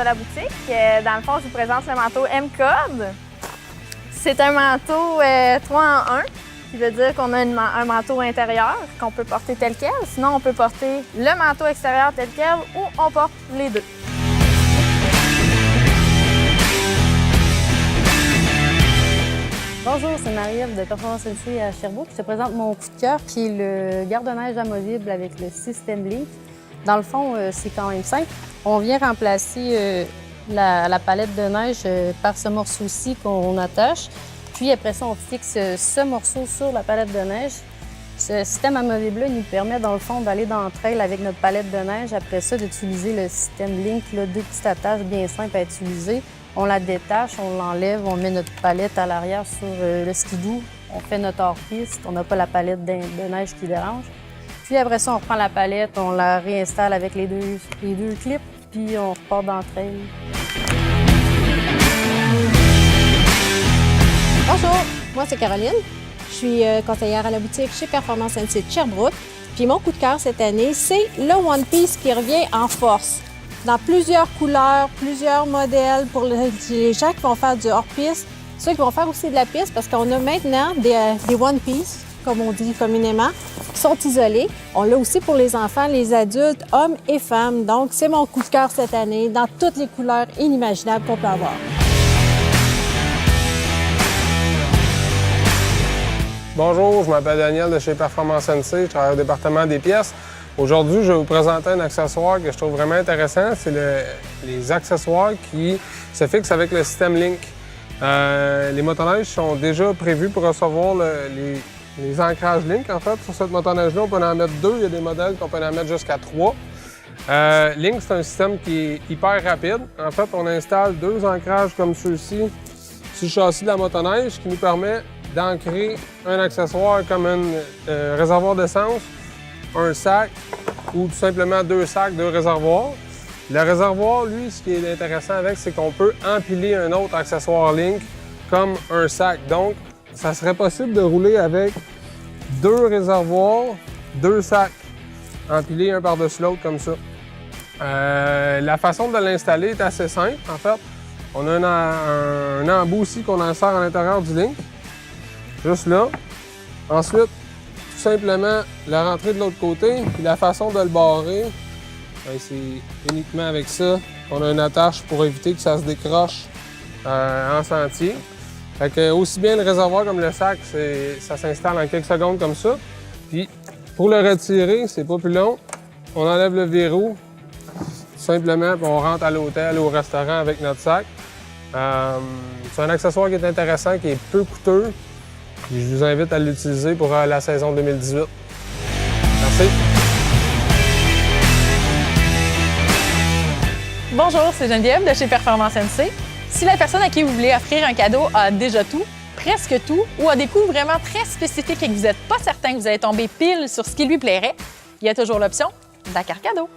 la boutique. Dans le fond, je vous présente le manteau M-Code. C'est un manteau 3 en 1, qui veut dire qu'on a un manteau intérieur qu'on peut porter tel quel. Sinon, on peut porter le manteau extérieur tel quel ou on porte les deux. Bonjour, c'est Marie-Ève de Performance NC à Sherbrooke. Je te présente mon coup de cœur qui est le garde-neige amovible avec le système Link. Dans le fond, c'est quand même simple. On vient remplacer la palette de neige par ce morceau-ci qu'on attache. Puis après ça, on fixe ce morceau sur la palette de neige. Ce système amovible-là nous permet, dans le fond, d'aller dans le trail avec notre palette de neige. Après ça, d'utiliser le système Link, là, deux petites attaches bien simples à utiliser. On la détache, on l'enlève, on met notre palette à l'arrière sur le skidoo. On fait notre hors-piste, on n'a pas la palette de neige qui dérange. Puis après ça, on reprend la palette, on la réinstalle avec les deux clips, puis on repart dans le trail. Bonjour, moi c'est Caroline. Je suis conseillère à la boutique chez Performance NC de Sherbrooke. Puis mon coup de cœur cette année, c'est le One Piece qui revient en force. Dans plusieurs couleurs, plusieurs modèles pour les gens qui vont faire du hors-piste, ceux qui vont faire aussi de la piste, parce qu'on a maintenant des One Piece, comme on dit communément, qui sont isolés. On l'a aussi pour les enfants, les adultes, hommes et femmes. Donc, c'est mon coup de cœur cette année, dans toutes les couleurs inimaginables qu'on peut avoir. Bonjour, je m'appelle Daniel de chez Performance NC, je travaille au département des pièces. Aujourd'hui, je vais vous présenter un accessoire que je trouve vraiment intéressant. C'est les accessoires qui se fixent avec le système Link. Les motoneiges sont déjà prévus pour recevoir les ancrages Link. En fait, sur cette motoneige-là, on peut en mettre 2. Il y a des modèles qu'on peut en mettre jusqu'à 3. Link, c'est un système qui est hyper rapide. En fait, on installe 2 ancrages comme ceux-ci sur le châssis de la motoneige qui nous permet d'ancrer un accessoire comme un réservoir d'essence, un sac ou tout simplement 2 sacs, 2 réservoirs. Le réservoir, lui, ce qui est intéressant avec, c'est qu'on peut empiler un autre accessoire Link comme un sac. Donc, ça serait possible de rouler avec 2 réservoirs, 2 sacs, empilés un par-dessus l'autre comme ça. La façon de l'installer est assez simple, en fait. On a un embout ici qu'on insère à l'intérieur du Link, juste là. Ensuite, tout simplement la rentrer de l'autre côté, puis la façon de le barrer, c'est uniquement avec ça. On a une attache pour éviter que ça se décroche en sentier. Fait que, aussi bien le réservoir comme le sac, ça s'installe en quelques secondes comme ça. Puis pour le retirer, c'est pas plus long. On enlève le verrou, tout simplement, puis on rentre à l'hôtel ou au restaurant avec notre sac. C'est un accessoire qui est intéressant, qui est peu coûteux. Puis je vous invite à l'utiliser pour la saison 2018. Merci. Bonjour, c'est Geneviève de chez Performance NC. Si la personne à qui vous voulez offrir un cadeau a déjà tout, presque tout, ou a des coûts vraiment très spécifiques et que vous n'êtes pas certain que vous allez tomber pile sur ce qui lui plairait, il y a toujours l'option de la carte cadeau.